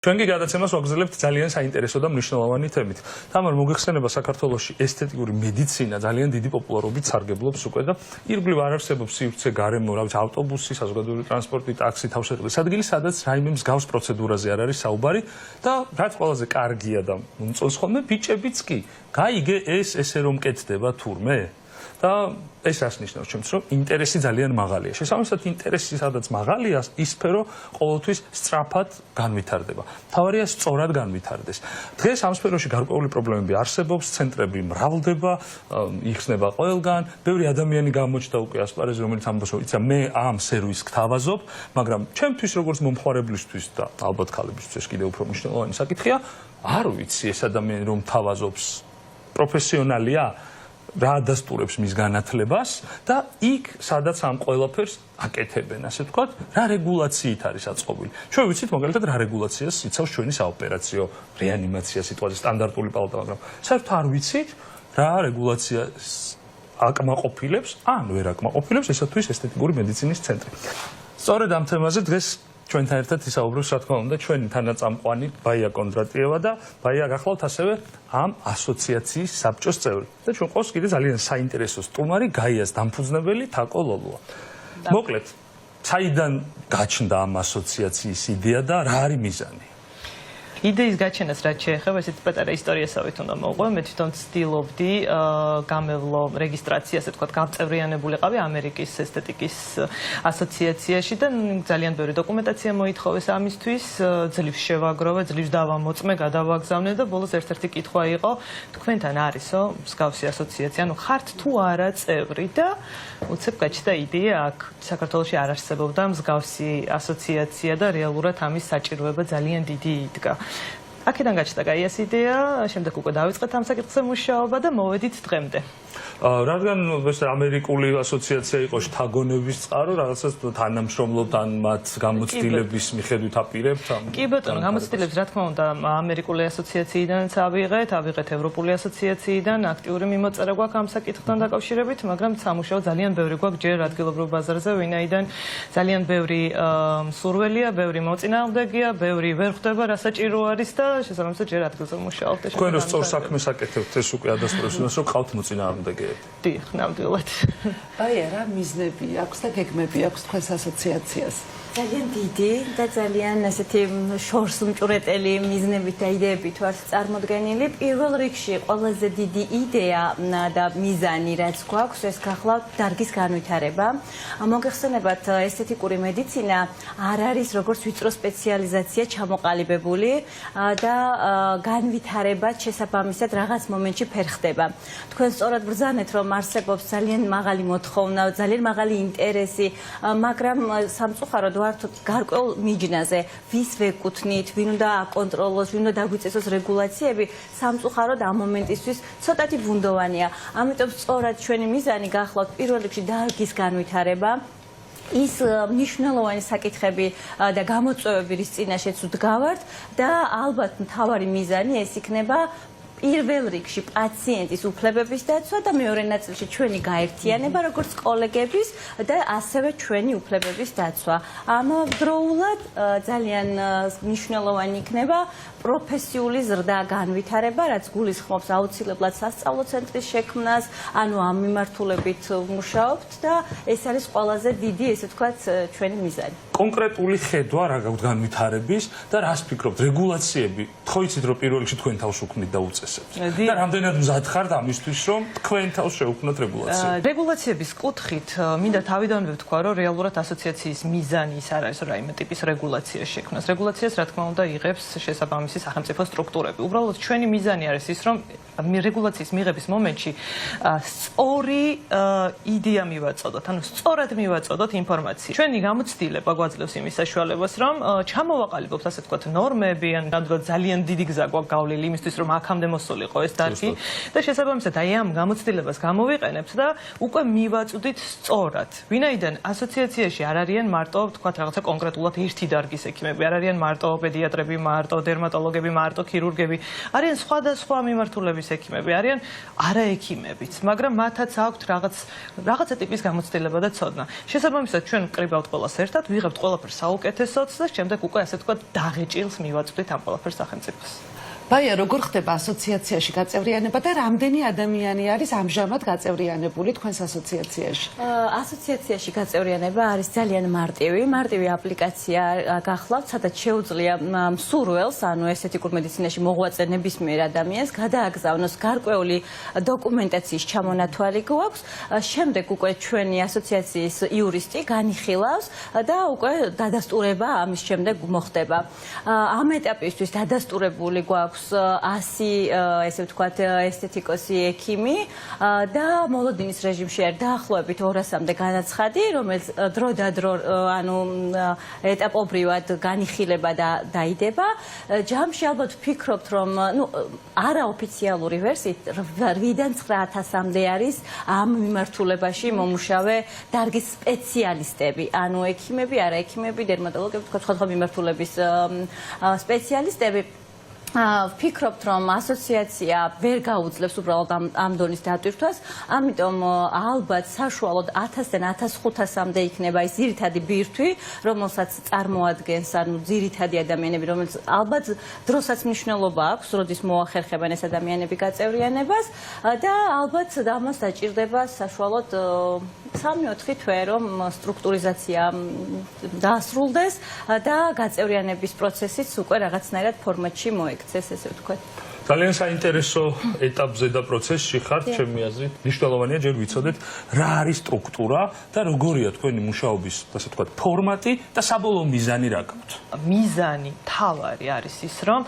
ჩვენგი გადაცემას ვაგრძელებთ ძალიან საინტერესო და მნიშვნელოვანი თემით. თამარ, მოგეხსენება საქართველოში ესთეტიკური მედიცინა ძალიან დიდი პოპულარობით სარგებლობს უკვე და ირგვლივ არ არსებობს სივრცე გარემო, რა ვიცი, ავტობუსი, საზოგადოებრივი ტრანსპორტი, ტაქსი, თავშეყრის ადგილი, სადაც რაიმე მსგავს პროცედურაზე არ არის საუბარი და რაც ყველაზე კარგია და მომწონს ხოლმე ბიჭებიც კი. გაიგე ეს ესე რომ კეთდება თურმე? და ეს რას ნიშნავს ჩემთვის, რომ ინტერესი ძალიან მაღალია. შესაბამისად, ინტერესი სადაც მაღალია, ის სფერო ყოველთვის სწრაფად განვითარდება. თავარია სწორად განვითარდეს. დღეს ამ სფეროში გარკვეული პრობლემები არსებობს, ცენტრები მრავლდება, იხსნება ყველგან, ბევრი ადამიანი გამოჩნდა უკვე ასპარეზზე, რომელიც ამბობს, რომ იცი, მე ამ სერვისს გთავაზობ, მაგრამ ჩემთვის როგორც მომხმარებლისთვის და ალბათ ქალებისთვის კიდევ უფრო მნიშვნელოვანი საკითხია, არ ვიცი ეს ადამიანი რომ თავაზობს პროფესიონალია რა დასტურებს მის განათლებას და იქ სადაც ამ ყველაფერს აკეთებენ, ასე ვთქვათ, რა რეგულაციით არის აწყობილი. ჩვენ ვიცით მაგალითად რა რეგულაციას იცავს ჩვენი საოპერაციო რეანიმაცია სიტუაცია სტანდარტული პალატა, მაგრამ საერთოდ არ ვიცით რა რეგულაციას აკმაყოფილებს, ან ვერ აკმაყოფილებს ესათვის ესთეტიკური მედიცინის ცენტრი. სწორედ ამ თემაზე დღეს ჩვენთან ერთად ისაუბრებს, რა თქმა უნდა, ჩვენი თანაწამყვანი ბაია კონდრატიევა და ბაია გახლავთ ასევე ამ ასოციაციის საბჭოს წევრი. და ჩვენ ყავს კიდე ძალიან საინტერესო სტუმარი, გაიას დამფუძნებელი თაკო ლოლოა. მოკლედ, საიდან გაჩნდა ამ ასოციაციის იდეა და რა არის მიზანი? იდეის გაჩენას რაც შეეხება, ესეთი პატარა ისტორიასავით უნდა მოვყვე, მე თვითონ ცდილობდი გამევლო რეგისტრაცია, ასე ვთქვათ, გავწევრიანებულიყავი ამერიკის ესთეტიკის ასოციაციაში და ძალიან ბევრი დოკუმენტაცია მოითხოვეს ამისთვის, ძლივს შევაგროვე, ძლივს დავამოწმე, გადავაგზავნე და ბოლოს ერთ-ერთი კითხვა იყო, თქვენთან არისო მსგავსი ასოციაცია, ანუ ხართ თუ არა წევრი და უცებ გაჩნდა იდეა აქ საქართველოში არ არსებობდა მსგავსი ასოციაცია და რეალურად ამის საჭიროება ძალიან დიდი იდგა. აქედან გაჩნდა გაიას იდეა, შემდეგ უკვე დავიწყეთ ამ საკითხზე მუშაობა და მოვედით დღემდე. რადგან ეს ამერიკული ასოციაცია იყო შთაგონების წყარო, რაღაცას თანამშრომლობთ ან მათ გამოცდილების მიხედვით აპირებთ ამ? კი ბატონო, გამოცდილებს რა თქმა უნდა ამერიკული ასოციაციიდანაც ავიღეთ ევროპული ასოციაციიდან, აქტიური მიმოწერა გვაქვს ამ საკითხთან დაკავშირებით, მაგრამ სამუშაო ძალიან ბევრი გვაქვს ჯერ ადგილობრივ ბაზარზე, ვინაიდან ძალიან ბევრი მსურველია, ბევრი მოწინააღმდეგეა, ბევრი ვერ ხვდება რა საჭირო არის და შესაბამისად ჯერ ადგილზე მუშაობთ. თქვენ რო სწორ საქმეს აკეთებთ, ეს უკვე ადასტურებს იმას, რომ ყავთ მოწინააღმდეგეები. დიახ, ნამდვილად. აია რა მიზნები აქვს და გეგმები აქვს თქვენს ასოციაციას? ძალიან დიდი და ძალიან ასეთი შორს უმჭვრეტელი მიზნებით და იდეებით ვართ წარმოდგენილი. პირველ რიგში ყველაზე დიდი იდეა და მიზანი რაც გვაქვს, ეს გახლავთ დარგის განვითარება. მოგეხსენებათ, ესთეტიკური მედიცინა არ არის როგორც ვიწრო სპეციალიზაცია ჩამოყალიბებული და განვითარება შესაბამისად რაღაც მომენტში ფერხდება. თქვენ სწორად ბრძანეთ, რომ არსებობს ძალიან მაღალი მოთხოვნა, ძალიან მაღალი ინტერესი, მაგრამ სამწუხაროდ ვართ გარკვეულ მიჯნაზე, ვის ვეკუთვნით, ვინ უნდა აკონტროლოს, ვინ უნდა დაგვიწესოს რეგულაციები, სამწუხაროდ ამ მომენტისთვის ცოტათი ბუნდოვანია. ამიტომ სწორად ჩვენი მიზანი გახლავთ პირველ რიგში დარგის განვითარება. ის მნიშვნელოვანი საკითხები და გამოწვევები, რის წინაშეც ვდგავართ და ალბათ მთავარი მიზანი ეს იქნება პირველ რიგში პაციენტის უფლებების დაცვა და მეორე ნაწილში ჩვენი გაერთიანება როგორც კოლეგების და ასევე ჩვენი უფლებების დაცვა. ამავდროულად ძალიან მნიშვნელოვანი იქნება პროფესიული ზრდა განვითარება, რაც გულისხმობს აუცილებლად სასწავლო ცენტრის შექმნას, ანუ ამ მიმართულებით ვმუშაობთ და ეს არის ყველაზე დიდი, ესე ვთქვათ, ჩვენი მიზანი. კონკრეტული ხედვა რა გაქვთ განვითარების და რას ფიქრობთ, რეგულაციები, ხო იცით რომ პირველ რიგში თქვენ თავს უქმნით და უწესებთ. და რამდენად მზად ხართ ამისთვის, რომ თქვენ თავს შევქმნათ რეგულაციები? რეგულაციების კუთხით მინდა თავიდანვე ვთქვა, რომ რეალურად ასოციაციის მიზანი ის არ არის, რომ რაიმე ტიპის რეგულაცია შექმნას. რეგულაციას რა თქმა უნდა იღებს შესაბამისი სახელმწიფო სტრუქტურები. უბრალოდ ჩვენი მიზანი არის ის, რომ რეგულაციის მიღების მომენტში სწორი იდეა მივაწოდოთ, ანუ სწორად მივაწოდოთ ინფორმაცია. ჩვენი გამოცდილება გვაძლევს იმის საშუალებას, რომ ჩამოვაყალიბოთ, ასე ვთქვათ, ნორმები, ან ნამდვილად ძალიან დიდი გზა გვაქვს გავლილი იმისთვის, რომ აქამდე მოსულიყო ეს დარგი და შესაბამისად აი ამ გამოცდილებას გამოვიყენებთ და უკვე მივაწვდით სწორად. ვინაიდან ასოციაციაში არ არიან მარტო, ვთქვათ, რაღაცა კონკრეტულად ერთი დარგის ექიმები, არ არიან მარტო პედიატრები, მარტო დერმატოლოგები, მარტო ქირურგები, არიან სხვადასხვა მიმართულების ექიმები, არიან არაექიმებიც, მაგრამ მათაც აქვთ რაღაცა ტიპის გამოცდილება და ცოდნა. შესაბამისად ჩვენ ვკრიბავთ ყველას ერთად, ვიღებთ დავუყურებთ ყველაფერს საუკეთესოდ და შემდეგ უკვე ასე თქვა დაღეჭილს მივაწვდით ამ ყველაფერს სახელმწიფოს. ბაია, როგორ ხდება ასოციაციაში გაწევრიანება და რამდენი ადამიანი არის ამჟამად გაწევრიანებული თქვენს ასოციაციაში? ასოციაციაში გაწევრიანება არის ძალიან მარტივი აპლიკაცია გახლავთ, სადაც შეუძლია მსურველს, ანუ ესთეტიკურ მედიცინაში მოღვაწე ნებისმიერ ადამიანს გადააგზავნოს გარკვეული დოკუმენტაციის ჩამონათვალი გვაქვს, შემდეგ უკვე ჩვენი ასოციაციის იურისტი განიხილავს და უკვე დადასტურება ამის შემდეგ მოხდება. ამ ეტაპისთვის დადასტურებული გვაქვს 100 ესე ვთქვათ ესთეტიკოსი ექიმი და მოლოდინის რეჟიმში არის დაახლოებით 200-მდე განაცხადი, რომელიც დროდადრო ანუ ეტაპობრივად განიხილება და დაიდება. ჯამში ალბათ ვფიქრობთ, რომ არაოფიციალური ვერსიით 8-დან 9,000-მდე არის ამ მიმართულებაში მომუშავე დარგის სპეციალისტები, ანუ ექიმები, არაექიმები, დერმატოლოგები, სხვადასხვა მიმართულების სპეციალისტები. ვფიქრობთ, რომ ასოციაცია ვერ გაუძლებს უბრალოდ ამ დონის დატვირთვას, ამიტომ ალბათ საშუალოდ 1000-დან 1500-მდე იქნება ის ძირითადი ბირთვი, რომელსაც წარმოადგენს, ანუ ძირითადი ადამიანები, რომელიც ალბათ დროსაც მნიშვნელობა აქვს, როდის მოახერხებენ ეს ადამიანები გაწევრიანებას და ალბათ ამას დაჭირდება საშუალოდ 3-4 თვე, რომ სტრუქტურიზაცია დაასრულდეს და გაწევრიანების პროცესიც უკვე რაღაცნაირად ფორმატში მოექცეს, ესე ვთქვათ. ძალიან საინტერესო ეტაპზე და პროცესში ხართ, ჩემი აზრით. მნიშვნელოვანია ჯერ ვიცოდეთ, რა არის სტრუქტურა და როგორია თქვენი მუშაობის, ასე ვთქვათ, ფორმატი და საბოლოო მიზანი რა გაქვთ. მიზანი თავარი არის ის, რომ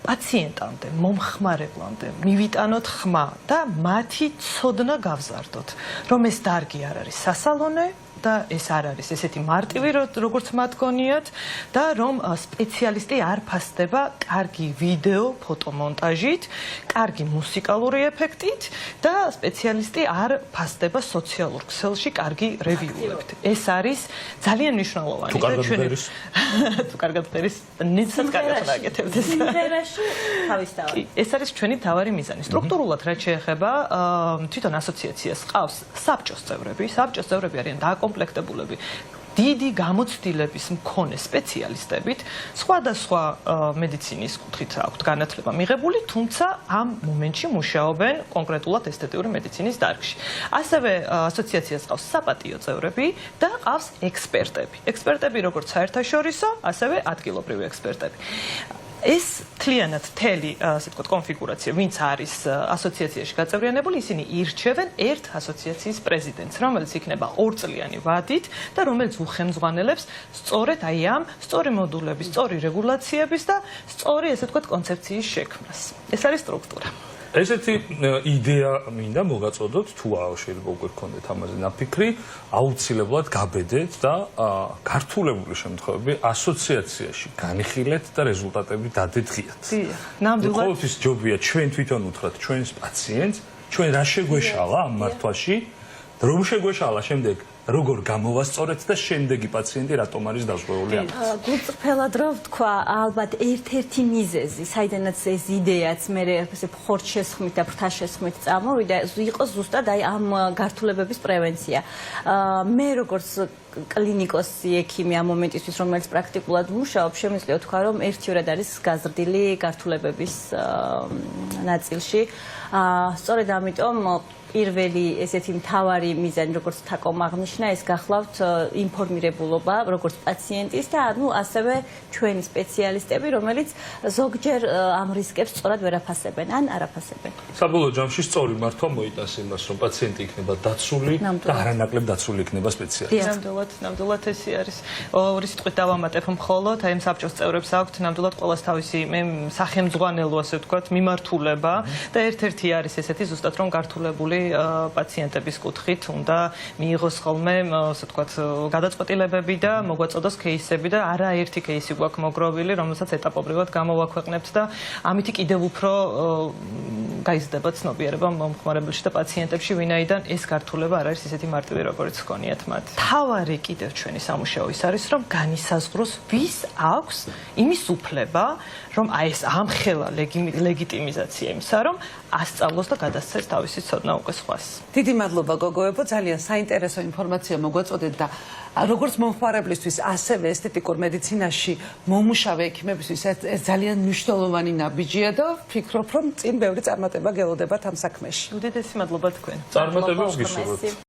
პაციენტამდე, მომხმარებლამდე მივიტანოთ ხმა და მათი ცოდნა გავზარდოთ, რომ ეს დარგი არ არის სასალონე და ეს არ არის ესეთი მარტივი, როგორც მათ გონიათ და რომ სპეციალისტი არ ფასდება კარგი ვიდეო ფოტომონტაჟით, კარგი მუსიკალური ეფექტით და სპეციალისტი არ ფასდება სოციალურ ქსელში კარგი რევიუებით. ეს არის ძალიან მნიშვნელოვანი. თუ კარგად ბერის. თუ კარგად ბერის, ნიცად კარგად გაკეთებთ ეს. სიმღერაში თავისთავად. ეს არის ჩვენი თავარი მიზანი. სტრუქტურულად რაც შეეხება თვითონ ასოციაციას ყავს საბჭოს წევრები. საბჭოს წევრები არიან დაკომპლექტებულები დიდი გამოცდილების მქონე სპეციალისტებით, სხვადასხვა მედიცინის კუთხით აქვთ განათლება მიღებული, თუმცა ამ მომენტში მუშაობენ კონკრეტულად ესთეტიური მედიცინის დარგში. ასევე ასოციაციას ყავს საპატიო წევრები და ყავს ექსპერტები. ექსპერტები როგორც საერთაშორისო, ასევე ადგილობრივი ექსპერტები. ეს თლიანად მთელი, ასე ვთქვათ, კონფიგურაცია, ვინც არის ასოციაციაში გაწევრიანებული, ისინი ირჩევენ ერთ ასოციაციის პრეზიდენტს, რომელიც იქნება 2-წლიანი ვადით და რომელიც უხელმძღვანელებს სწორედ აი ამ სწორი მოდულების, სწორი რეგულაციების და სწორი, ასე ვთქვათ, კონცეფციის შექმნას. ეს არის სტრუქტურა. ესეთი იდეა მინდა მოგაწოდოთ, თუ შეიძლება უკვე გქონდეთ ამაზე ნაფიქრი, აუცილებლად გაბედეთ და გართულებული შემთხვევები ასოციაციაში განიხილეთ და რეზულტატები დადედგიათ. ნამდვილად. ყოველთვის ჯობია ჩვენ თვითონ უთხრათ ჩვენს პაციენტს, ჩვენ რა შეგვეშალა ამ მართვაში, რომ შეგვეშალა შემდეგ როგორ გამოვასწორეთ და შემდეგი პაციენტი რატომ არის დაზღვეული ამით. გულწრფელად რო ვთქვა, ალბათ ერთ-ერთი მიზეზი, საიდანაც ეს იდეაც მე ესე ხორჩშესხმით და ფრთაშესხმით წამოვიდა, იყო ზუსტად აი ამ გართულებების პრევენცია. მე როგორც კლინიკოსი ექიმი ამ მომენტისთვის, რომელიც პრაქტიკულად მუშაობს, შემიძლია ვთქვა, რომ ერთიორად არის გაზრდილი გართულებების ნაწილში. სწორედ ამიტომ პირველი ესეთი მთავარი მიზანი, როგორც თაკომ აღნიშნა, ეს გახლავთ ინფორმირებულობა, როგორც პაციენტის და ანუ ასევე ჩვენი სპეციალისტები, რომელიც ზოგჯერ ამ რისკებს სწორად ვერ აფასებენ, ან არ აფასებენ. საბოლოო ჯამში სწორი მართვა მოიტანს იმას, რომ პაციენტი იქნება დაცული და არანაკლებ დაცული იქნება სპეციალისტი. ნამდვილად ესე არის. ორი სიტყვით დავამატებ მხოლოდ, აი ამ საბჭოს წევრებს აქვთ ნამდვილად ყოველს თავისი სახელმძღვანელო, ასე ვთქვათ, მიმართულება და ერთ-ერთი არის ესეთი ზუსტად რომ გართულებული პაციენტების კუთხით უნდა მიიღოს ხოლმე, ასე ვთქვათ, გადაწყვეტილებები და მოგვაწოდოს кейსები და არაერთი кейსი გვაქვს მოგროვილი, რომელსაც ეტაპობრივად გამოვაქვეყნებთ და ამით კიდევ უფრო გაიზრდება ცნობიერება მომხმარებელში და პაციენტებში, ვინაიდან ეს გართულება არ არის ისეთი მარტივი, როგორც ჰქონიათ მათ. თავარი კიდევ ჩვენი სამუშაო ის არის, რომ განისაზღვროს, ვის აქვს იმის უფლება, რომ აი ეს ამხელა ლეგიტიმიზაცია იმისა, რომ ასწავლოს და გადასცეს თავისი ცოდნა უკვე სხვას. დიდი მადლობა გოგოებო, ძალიან საინტერესო ინფორმაცია მოგვაწოდეთ და როგორც მომხმარებლისთვის, ასევე ესთეტიკურ მედიცინაში მომუშავე ექიმებისთვის ეს ძალიან მნიშვნელოვანი ნაბიჯია და ვფიქრობ, რომ წინ ბევრი წარმატება გელოდებათ ამ საქმეში. უდიდესი მადლობა თქვენ. წარმატებებს გისურვებთ.